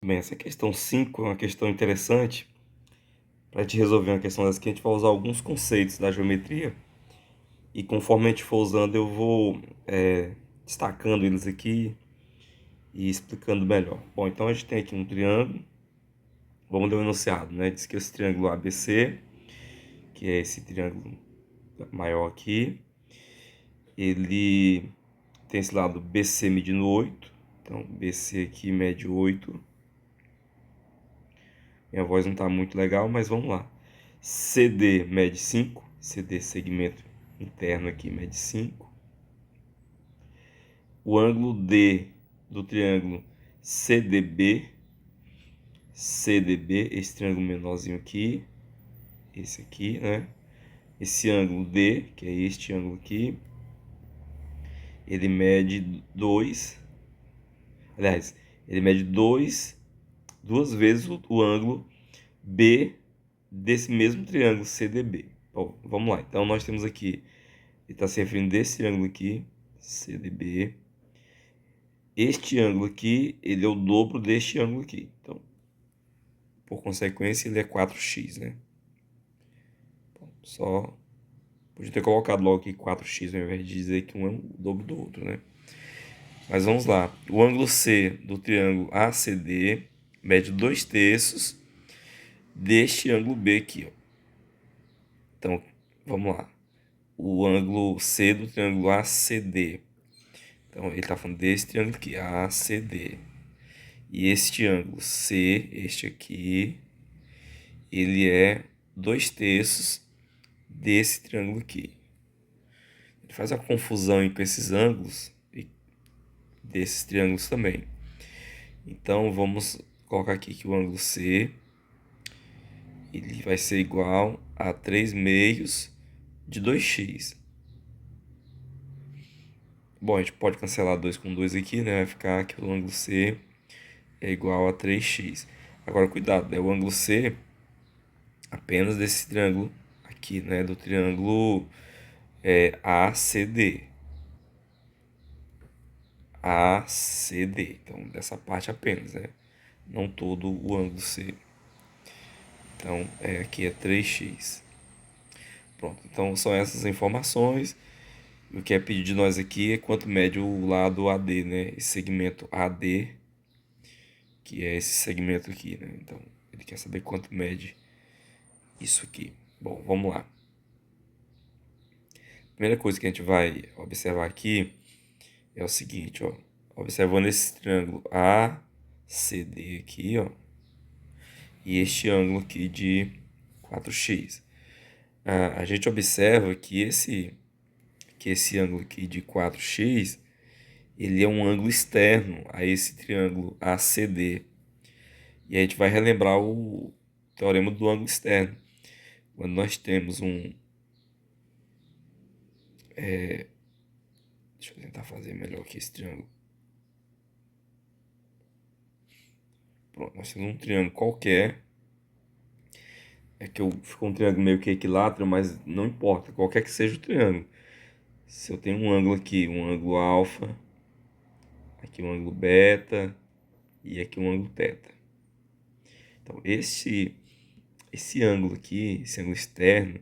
Bem, essa questão 5 é uma questão interessante. Para a gente resolver uma questão dessa aqui, a gente vai usar alguns conceitos da geometria. E conforme a gente for usando, eu vou destacando eles aqui e explicando melhor. Bom, então a gente tem aqui um triângulo. Vamos ler o enunciado, né? Diz que esse triângulo ABC, que é esse triângulo maior aqui, ele tem esse lado BC medindo 8. Então, BC aqui mede 8. Minha voz não está muito legal, mas vamos lá. CD mede 5. CD, segmento interno aqui, mede 5. O ângulo D do triângulo CDB, CDB, esse triângulo menorzinho aqui, esse aqui, né? Esse ângulo D, que é este ângulo aqui, ele mede 2. Aliás, ele mede duas vezes o ângulo B desse mesmo triângulo CDB. Bom, vamos lá. Então, nós temos aqui, ele está se referindo desse triângulo aqui, CDB. Este ângulo aqui, ele é o dobro deste ângulo aqui. Então, por consequência, ele é 4x, né? Só podia ter colocado logo aqui 4x, ao invés de dizer que um é o dobro do outro, né? Mas vamos lá. O ângulo C do triângulo ACD mede 2/3 deste ângulo B aqui, ó. Então, vamos lá. O ângulo C do triângulo ACD. Então, ele está falando desse triângulo aqui, ACD. E este ângulo C, este aqui, ele é 2/3 desse triângulo aqui. Ele faz a confusão com esses ângulos e desses triângulos também. Então, vamos colocar aqui que o ângulo C ele vai ser igual a 3/2 de 2x. Bom, a gente pode cancelar 2 com 2 aqui, né? Vai ficar que o ângulo C é igual a 3x. Agora, cuidado, né? O ângulo C apenas desse triângulo aqui, né? Do triângulo ACD. ACD. Então, dessa parte apenas, né? Não todo o ângulo C. Então, aqui é 3x. Pronto, então são essas informações. O que é pedido de nós aqui é quanto mede o lado AD, né? Esse segmento AD, que é esse segmento aqui, né? Então, ele quer saber quanto mede isso aqui. Bom, vamos lá. Primeira coisa que a gente vai observar aqui é o seguinte, ó. Observando esse triângulo ACD aqui, ó. E este ângulo aqui de 4x. A gente observa que esse ângulo aqui de 4x, ele é um ângulo externo a esse triângulo ACD. E a gente vai relembrar o teorema do ângulo externo. Quando nós temos deixa eu tentar fazer melhor aqui esse triângulo. Pronto, nós temos um triângulo qualquer. É que ficou um triângulo meio que equilátero, mas não importa, qualquer que seja o triângulo. Se eu tenho um ângulo aqui, um ângulo alfa, aqui um ângulo beta e aqui um ângulo teta. Então, esse ângulo aqui, esse ângulo externo,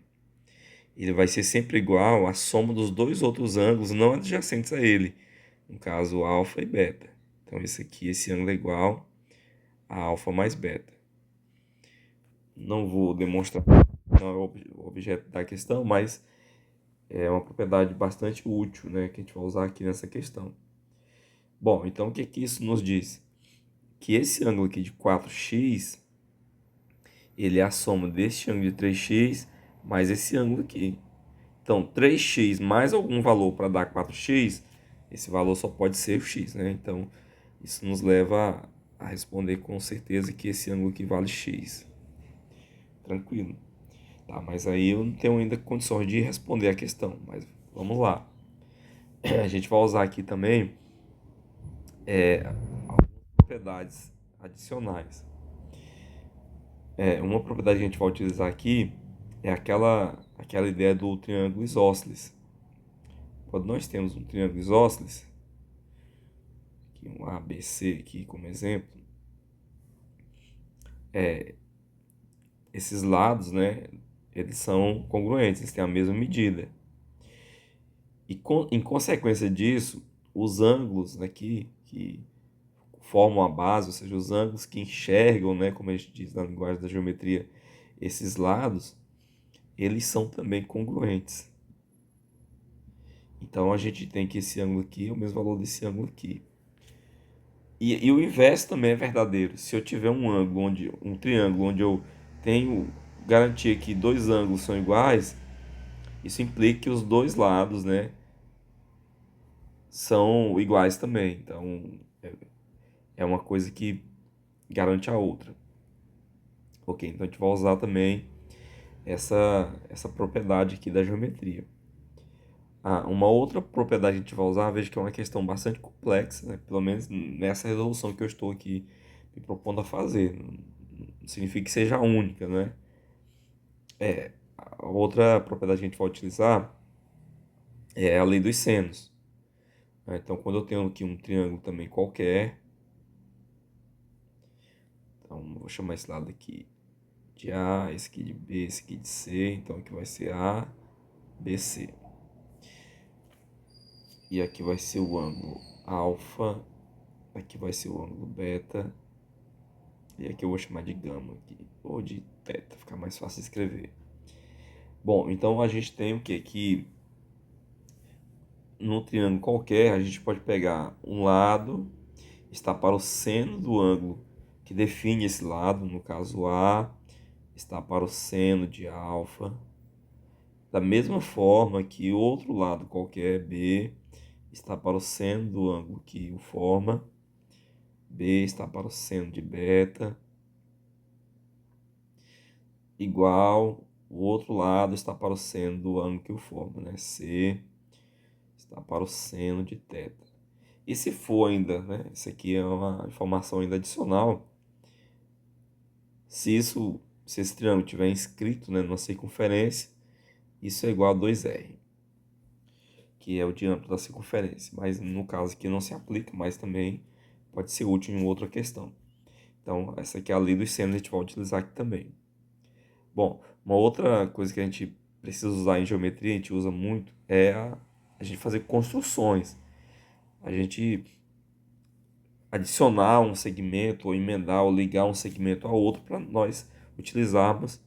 ele vai ser sempre igual à soma dos dois outros ângulos não adjacentes a ele, no caso alfa e beta. Então esse ângulo é igual a alfa mais beta. Não vou demonstrar, não é o objeto da questão, mas é uma propriedade bastante útil, né, que a gente vai usar aqui nessa questão. Bom, então o que isso nos diz? Que esse ângulo aqui de 4x, ele é a soma desse ângulo de 3x mais esse ângulo aqui. Então, 3x mais algum valor para dar 4x, esse valor só pode ser o x, né? Então, isso nos leva a responder com certeza que esse ângulo aqui vale x. Tranquilo. Tá, mas aí eu não tenho ainda condições de responder a questão, mas vamos lá. A gente vai usar aqui também algumas propriedades adicionais. Uma propriedade que a gente vai utilizar aqui é aquela ideia do triângulo isósceles. Quando nós temos um triângulo isósceles, aqui um ABC aqui como exemplo, esses lados, né, eles são congruentes, eles têm a mesma medida. E em consequência disso, os ângulos aqui que formam a base, ou seja, os ângulos que enxergam, né, como a gente diz na linguagem da geometria, esses lados, eles são também congruentes. Então a gente tem que esse ângulo aqui é o mesmo valor desse ângulo aqui. E o inverso também é verdadeiro. Se eu tiver um triângulo onde eu tenho garantia que dois ângulos são iguais, isso implica que os dois lados, né, são iguais também. Então é uma coisa que garante a outra. Ok, então a gente vai usar também essa propriedade aqui da geometria. Uma outra propriedade que a gente vai usar, veja que é uma questão bastante complexa, né? Pelo menos nessa resolução que eu estou aqui me propondo a fazer. Não significa que seja a única, né? A outra propriedade que a gente vai utilizar é a lei dos senos, né? Então, quando eu tenho aqui um triângulo também qualquer, então vou chamar esse lado aqui de A, esse aqui de B, esse aqui de C, então aqui vai ser A, B, C. E aqui vai ser o ângulo alfa, aqui vai ser o ângulo beta, e aqui eu vou chamar de gama aqui, ou de teta, ficar mais fácil de escrever. Bom, então a gente tem o que? Que num triângulo qualquer, a gente pode pegar um lado, está para o seno do ângulo que define esse lado, no caso A, está para o seno de alfa. Da mesma forma que o outro lado qualquer, B, está para o seno do ângulo que o forma. B está para o seno de beta. Igual, o outro lado está para o seno do ângulo que o forma, né? C está para o seno de θ. E se for ainda, né? Isso aqui é uma informação ainda adicional. Se esse triângulo tiver inscrito, né, numa circunferência, isso é igual a 2R, que é o diâmetro da circunferência. Mas no caso aqui não se aplica, mas também pode ser útil em outra questão. Então, essa aqui é a lei dos senos, a gente vai utilizar aqui também. Bom, uma outra coisa que a gente precisa usar em geometria, a gente usa muito, é a gente fazer construções. A gente adicionar um segmento, ou emendar, ou ligar um segmento ao outro para nós utilizarmos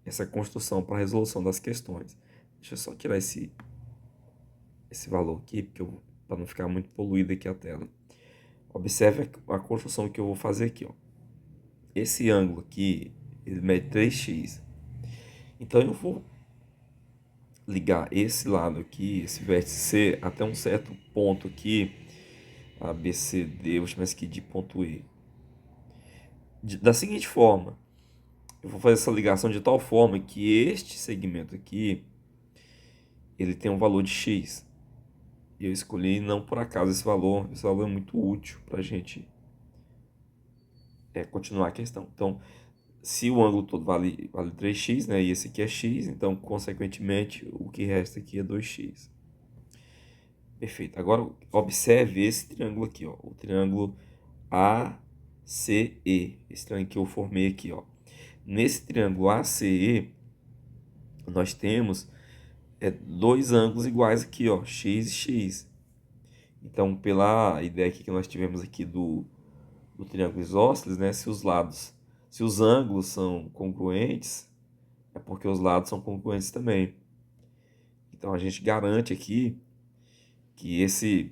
essa construção para a resolução das questões. Deixa eu só tirar esse valor aqui, para não ficar muito poluída aqui a tela. Observe a construção que eu vou fazer aqui, ó. Esse ângulo aqui, ele mede 3x. Então eu vou ligar esse lado aqui, esse vértice C, até um certo ponto aqui, A, B, C, D, eu vou chamar isso aqui de ponto E. Da seguinte forma, eu vou fazer essa ligação de tal forma que este segmento aqui, ele tem um valor de x. E eu escolhi não por acaso esse valor é muito útil para a gente continuar a questão. Então, se o ângulo todo vale 3x, né, e esse aqui é x, então, consequentemente, o que resta aqui é 2x. Perfeito. Agora, observe esse triângulo aqui, ó, o triângulo ACE, esse triângulo que eu formei aqui, ó. Nesse triângulo ACE, nós temos dois ângulos iguais aqui, ó, x e x. Então, pela ideia aqui que nós tivemos aqui do triângulo isósceles, né, se os ângulos são congruentes, é porque os lados são congruentes também. Então, a gente garante aqui que esse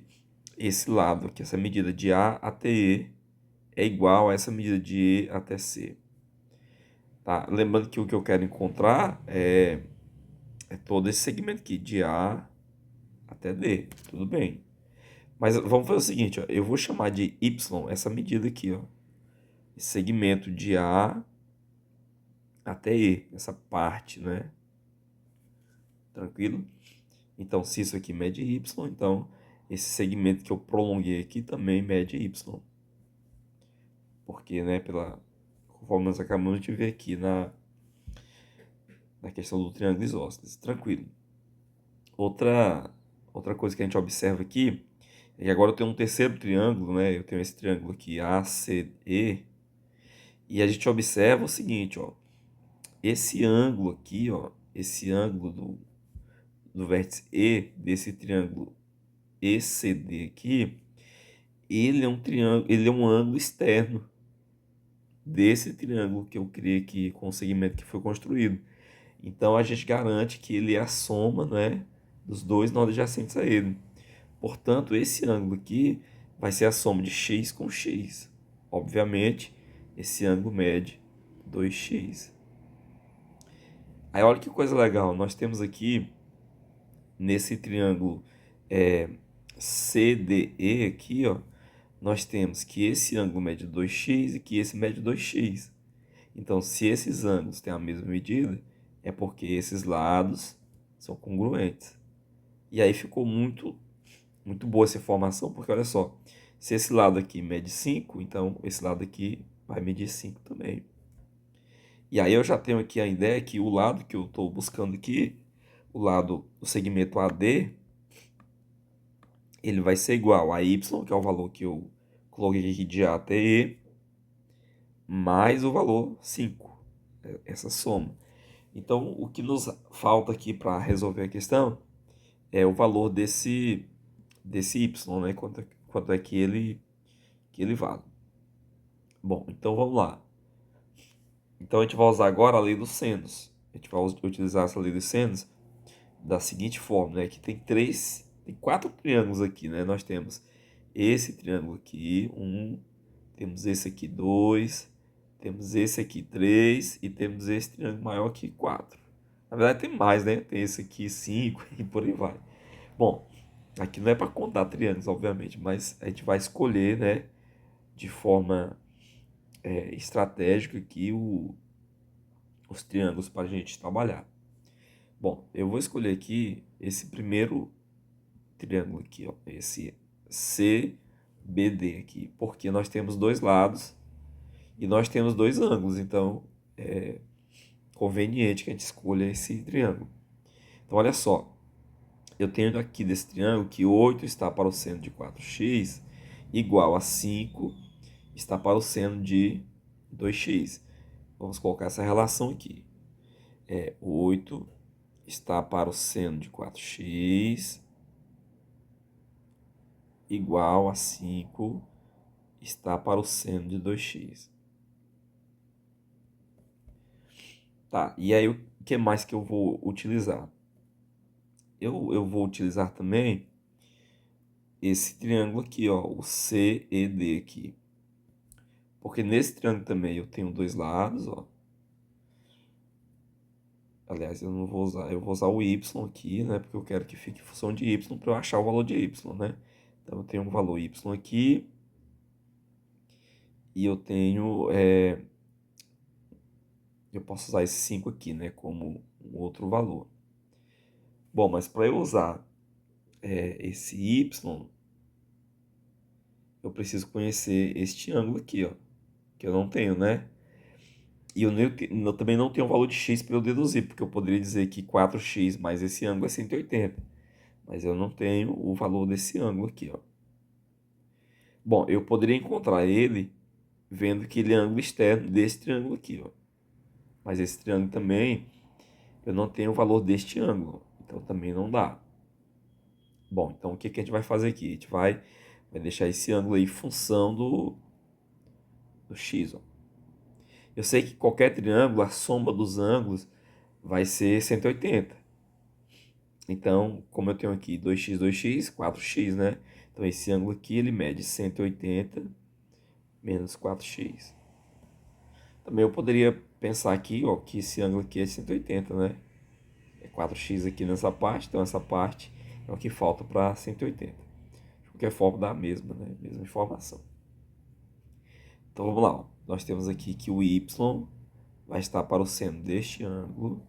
lado aqui, essa medida de A até E, é igual a essa medida de E até C. Tá? Lembrando que o que eu quero encontrar é todo esse segmento aqui, de A até D. Tudo bem. Mas vamos fazer o seguinte, ó, eu vou chamar de Y essa medida aqui, ó. Esse segmento de A até E, essa parte, né? Tranquilo? Então, se isso aqui mede Y, então esse segmento que eu prolonguei aqui também mede Y. Porque, né, conforme nós acabamos de ver aqui na questão do triângulo isósceles. Tranquilo. Outra coisa que a gente observa aqui é que agora eu tenho um terceiro triângulo, né? Eu tenho esse triângulo aqui ACE E a gente observa o seguinte, ó, esse ângulo aqui, ó, esse ângulo do vértice E desse triângulo ECD aqui, ele é um triângulo, ele é um ângulo externo desse triângulo que eu criei aqui com o segmento que foi construído. Então a gente garante que ele é a soma, né, dos dois nó adjacentes a ele. Portanto, esse ângulo aqui vai ser a soma de x com x. Obviamente, esse ângulo mede 2x. Aí olha que coisa legal, nós temos aqui nesse triângulo CDE aqui, ó, nós temos que esse ângulo mede 2x e que esse mede 2x. Então, se esses ângulos têm a mesma medida, é porque esses lados são congruentes. E aí ficou muito boa essa informação, porque olha só, se esse lado aqui mede 5, então esse lado aqui vai medir 5 também. E aí eu já tenho aqui a ideia que o lado que eu estou buscando aqui, o lado do segmento AD, ele vai ser igual a y, que é o valor que eu coloquei aqui de A até E, mais o valor 5, essa soma. Então, o que nos falta aqui para resolver a questão é o valor desse y, né? Quanto é que ele vale. Bom, então vamos lá. Então a gente vai usar agora a lei dos senos. A gente vai utilizar essa lei dos senos da seguinte forma, né? Que tem quatro triângulos aqui, né? Nós temos esse triângulo aqui, temos esse aqui, 2, temos esse aqui, 3 e temos esse triângulo maior aqui, 4. Na verdade tem mais, né? Tem esse aqui, 5 e por aí vai. Bom, aqui não é para contar triângulos, obviamente, mas a gente vai escolher, né, de forma estratégica aqui os triângulos para a gente trabalhar. Bom, eu vou escolher aqui esse primeiro triângulo aqui, ó, esse CBD aqui, porque nós temos dois lados e nós temos dois ângulos, então é conveniente que a gente escolha esse triângulo. Então, olha só, eu tenho aqui desse triângulo que 8 está para o seno de 4x, igual a 5 está para o seno de 2x. Vamos colocar essa relação aqui. 8 está para o seno de 4x, igual a 5 está para o seno de 2x. Tá, e aí o que mais que eu vou utilizar? Eu vou utilizar também esse triângulo aqui, ó, o CED aqui. Porque nesse triângulo também eu tenho dois lados, ó. Aliás, eu não vou usar, eu vou usar o y aqui, né? Porque eu quero que fique em função de y para eu achar o valor de y, né? Então eu tenho um valor y aqui e eu tenho, eu posso usar esse 5 aqui, né? Como um outro valor. Bom, mas para eu usar esse y, eu preciso conhecer este ângulo aqui, ó, que eu não tenho, né? E eu também não tenho o valor de x para eu deduzir, porque eu poderia dizer que 4x mais esse ângulo é 180. Mas eu não tenho o valor desse ângulo aqui, ó. Bom, eu poderia encontrar ele vendo que ele é ângulo externo desse triângulo aqui, ó. Mas esse triângulo também, eu não tenho o valor deste ângulo, então também não dá. Bom, então o que a gente vai fazer aqui? A gente vai deixar esse ângulo aí em função do x, ó. Eu sei que qualquer triângulo, a soma dos ângulos vai ser 180. Então, como eu tenho aqui 2x, 2x, 4x, né? Então, esse ângulo aqui, ele mede 180 menos 4x. Também eu poderia pensar aqui, ó, que esse ângulo aqui é 180, né? É 4x aqui nessa parte, então essa parte é o que falta para 180. De qualquer forma, dá a mesma, né? Mesma informação. Então, vamos lá, ó. Nós temos aqui que o y vai estar para o seno deste ângulo.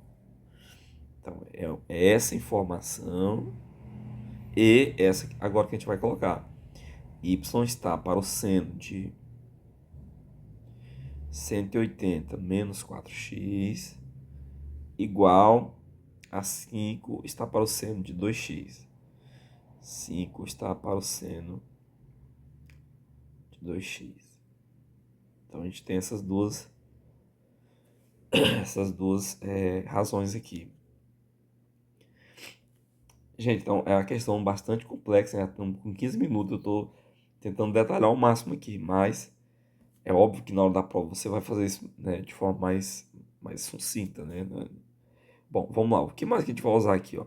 Então, é essa informação e essa agora que a gente vai colocar. Y está para o seno de 180 menos 4x igual a 5 está para o seno de 2x. 5 está para o seno de 2x. Então, a gente tem essas duas essas duas razões aqui. Gente, então é uma questão bastante complexa, né? Estamos com 15 minutos, eu estou tentando detalhar ao máximo aqui, mas é óbvio que na hora da prova você vai fazer isso, né, de forma mais sucinta, né? Bom, vamos lá. O que mais que a gente vai usar aqui, ó?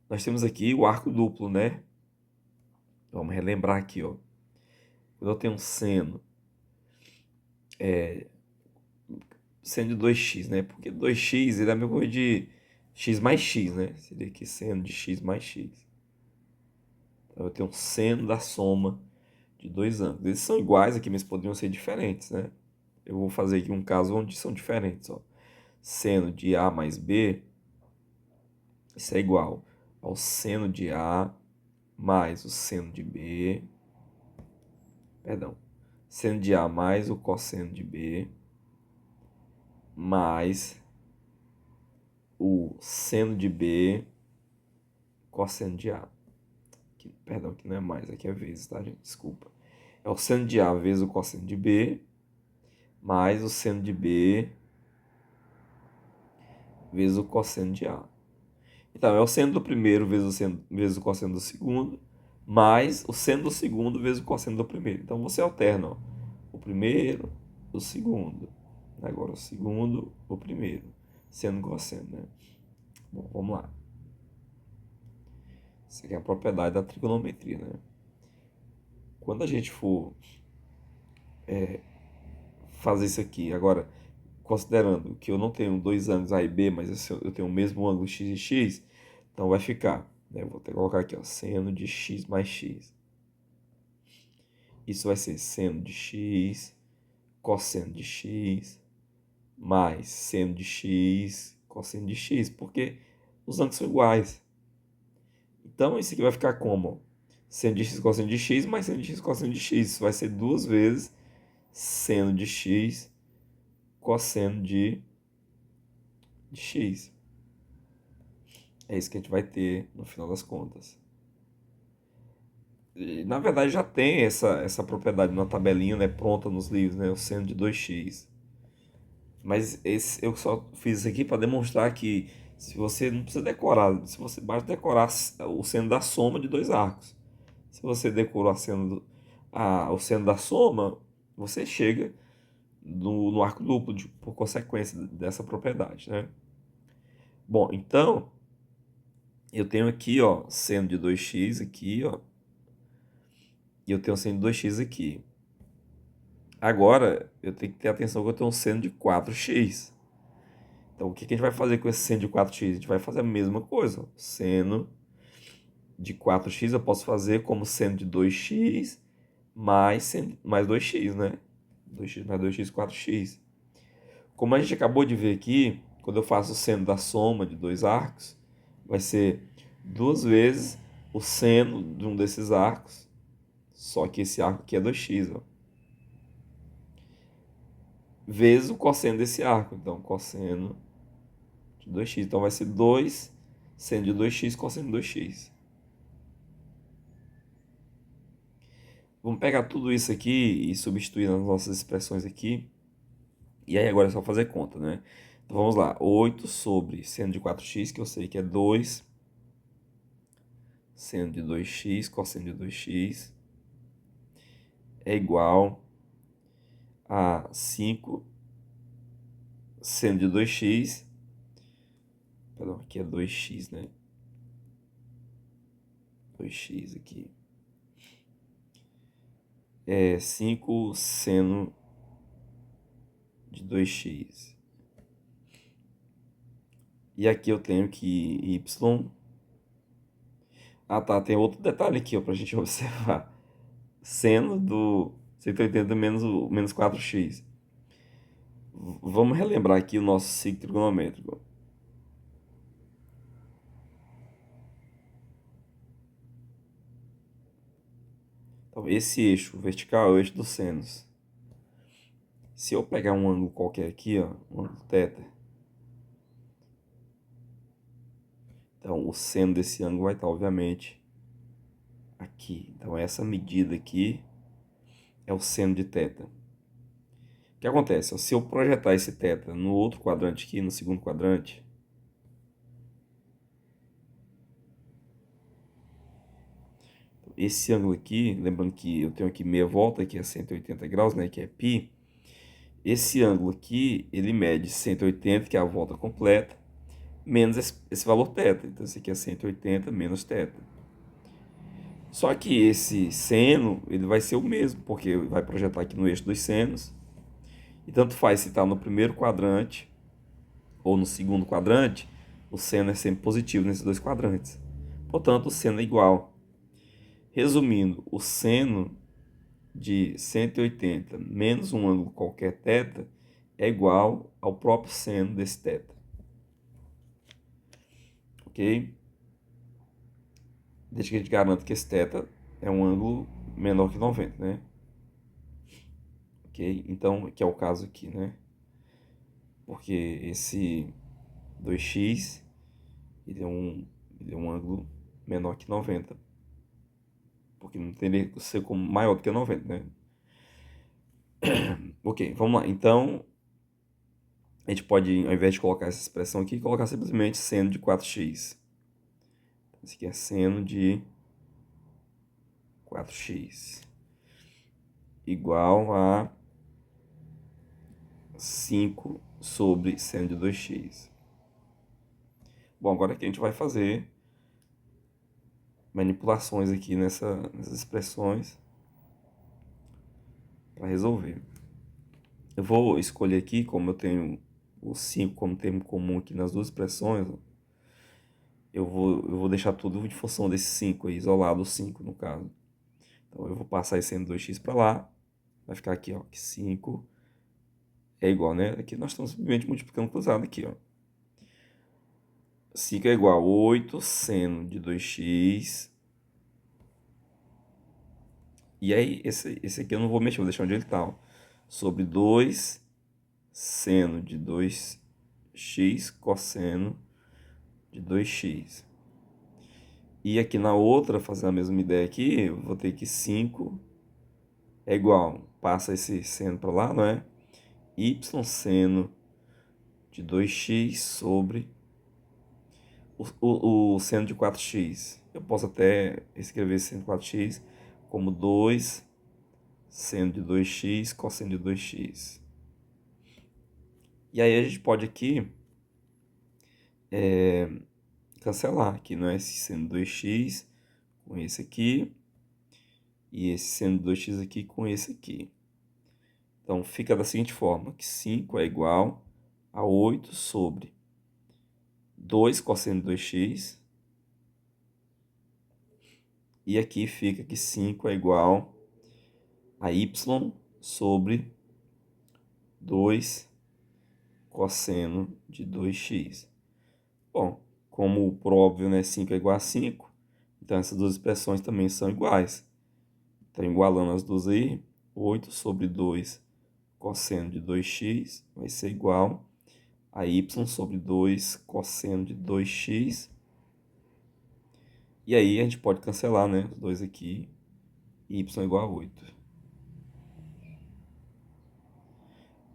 Nós temos aqui o arco duplo, né? Vamos relembrar aqui, ó. Quando eu tenho um seno de 2x, né? Porque 2x ele é a mesma coisa de x mais x, né? Seria aqui seno de x mais x. Então eu tenho um seno da soma de dois ângulos. Eles são iguais aqui, mas poderiam ser diferentes, né? Eu vou fazer aqui um caso onde são diferentes, ó. Seno de A mais B, isso é igual ao seno de A mais o seno de B, perdão, seno de A mais o cosseno de B, mais o seno de B, cosseno de A. Aqui, perdão, aqui não é mais, aqui é vezes, tá, gente? Desculpa. É o seno de A vezes o cosseno de B, mais o seno de B vezes o cosseno de A. Então, é o seno do primeiro vezes o cosseno do segundo, mais o seno do segundo vezes o cosseno do primeiro. Então, você alterna, ó, o primeiro, o segundo. Agora, o segundo, o primeiro. Seno e cosseno, né? Bom, vamos lá. Isso aqui é a propriedade da trigonometria, né? Quando a gente for fazer isso aqui, agora, considerando que eu não tenho dois ângulos A e B, mas eu tenho o mesmo ângulo x e x, então vai ficar, né? Eu vou ter que colocar aqui, ó, seno de x mais x. Isso vai ser seno de x, cosseno de x, mais seno de x, cosseno de x, porque os ângulos são iguais. Então, isso aqui vai ficar como? Seno de x, cosseno de x, mais seno de x, cosseno de x. Isso vai ser duas vezes seno de x, cosseno de x. É isso que a gente vai ter no final das contas. E, na verdade, já tem essa propriedade na tabelinha, né, pronta nos livros, né, o seno de 2x. Mas eu só fiz isso aqui para demonstrar que se você não precisa decorar, se você basta decorar o seno da soma de dois arcos. Se você decorou o seno da soma, você chega no arco duplo, por consequência dessa propriedade, né? Bom, então, eu tenho aqui, ó, seno de 2x aqui, ó, e eu tenho seno de 2x aqui. Agora, eu tenho que ter atenção que eu tenho um seno de 4x. Então, o que a gente vai fazer com esse seno de 4x? A gente vai fazer a mesma coisa, ó. Seno de 4x eu posso fazer como seno de 2x mais 2x, né? 2x mais 2x, 4x. Como a gente acabou de ver aqui, quando eu faço o seno da soma de dois arcos, vai ser duas vezes o seno de um desses arcos, só que esse arco aqui é 2x, ó, vezes o cosseno desse arco. Então, cosseno de 2x. Então, vai ser 2 seno de 2x, cosseno de 2x. Vamos pegar tudo isso aqui e substituir nas nossas expressões aqui. E aí agora é só fazer conta, né? Então vamos lá. 8 sobre seno de 4x, que eu sei que é 2 seno de 2x, cosseno de 2x, é igual a 5 seno de 2x. Perdão, aqui é 2x, né? 2x aqui. É 5 seno de 2x. E aqui eu tenho que y. Ah, tá. Tem outro detalhe aqui, ó, pra gente observar. Seno do 180 menos 4x. Vamos relembrar aqui o nosso ciclo trigonométrico. Então, esse eixo vertical é o eixo dos senos. Se eu pegar um ângulo qualquer aqui, ó, um ângulo θ, então o seno desse ângulo vai estar, obviamente, aqui. Então, essa medida aqui é o seno de θ. O que acontece? Se eu projetar esse θ no outro quadrante aqui, no segundo quadrante, esse ângulo aqui, lembrando que eu tenho aqui meia volta, que é 180 graus, né, que é π. Esse ângulo aqui, ele mede 180, que é a volta completa, menos esse valor θ. Então, esse aqui é 180 menos θ. Só que esse seno, ele vai ser o mesmo, porque vai projetar aqui no eixo dos senos. E tanto faz se está no primeiro quadrante ou no segundo quadrante, o seno é sempre positivo nesses dois quadrantes. Portanto, o seno é igual. Resumindo, o seno de 180 menos um ângulo qualquer θ é igual ao próprio seno desse θ. Ok? Desde que a gente garanta que esse θ é um ângulo menor que 90, né? Ok? Então, que é o caso aqui, né? Porque esse 2x ele é um ângulo menor que 90. Porque não teria que ser como maior do que 90, né? Ok, vamos lá. Então, a gente pode, ao invés de colocar essa expressão aqui, colocar simplesmente seno de 4x. Esse aqui é seno de 4x igual a 5 sobre seno de 2x. Bom, agora aqui a gente vai fazer manipulações aqui nessas expressões para resolver. Eu vou escolher aqui, como eu tenho o 5 como termo comum aqui nas duas expressões, eu vou deixar tudo de função desse 5 aí, isolado o 5 no caso. Então eu vou passar esse seno 2x para lá, vai ficar aqui, ó, que 5 é igual, né? Aqui nós estamos simplesmente multiplicando cruzado aqui, ó. 5 é igual a 8 seno de 2x. E aí, esse aqui eu não vou mexer, vou deixar onde ele está, ó. Sobre 2 seno de 2x cosseno de 2x. E aqui na outra, fazendo a mesma ideia aqui, eu vou ter que 5 é igual, passa esse seno para lá, não é? Y seno de 2x sobre o seno de 4x. Eu posso até escrever esse seno de 4x como 2 seno de 2x cosseno de 2x. E aí a gente pode aqui cancelar, que não é esse seno de 2x com esse aqui, e esse seno de 2x aqui com esse aqui. Então fica da seguinte forma, que 5 é igual a 8 sobre 2 cosseno de 2x, e aqui fica que 5 é igual a y sobre 2 cosseno de 2x. Bom, como por óbvio, né, 5 é igual a 5, então essas duas expressões também são iguais. Então, igualando as duas aí, 8 sobre 2 cosseno de 2x vai ser igual a y sobre 2 cosseno de 2x. E aí a gente pode cancelar, né, os dois aqui, y é igual a 8.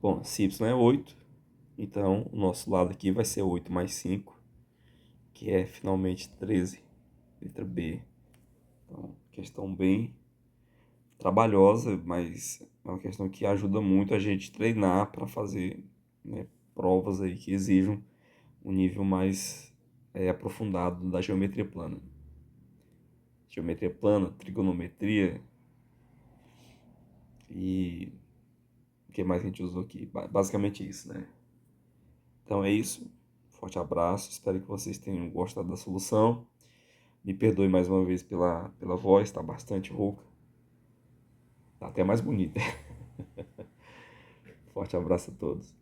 Bom, se y é 8, então o nosso lado aqui vai ser 8 mais 5, que é finalmente 13, letra B. Então, questão bem trabalhosa, mas é uma questão que ajuda muito a gente treinar para fazer, né, provas aí que exijam um nível mais aprofundado da geometria plana. Geometria plana, trigonometria e o que mais a gente usou aqui? Basicamente isso, né? Então é isso. Forte abraço. Espero que vocês tenham gostado da solução. Me perdoe mais uma vez pela voz, está bastante rouca. Tá até mais bonita. Forte abraço a todos.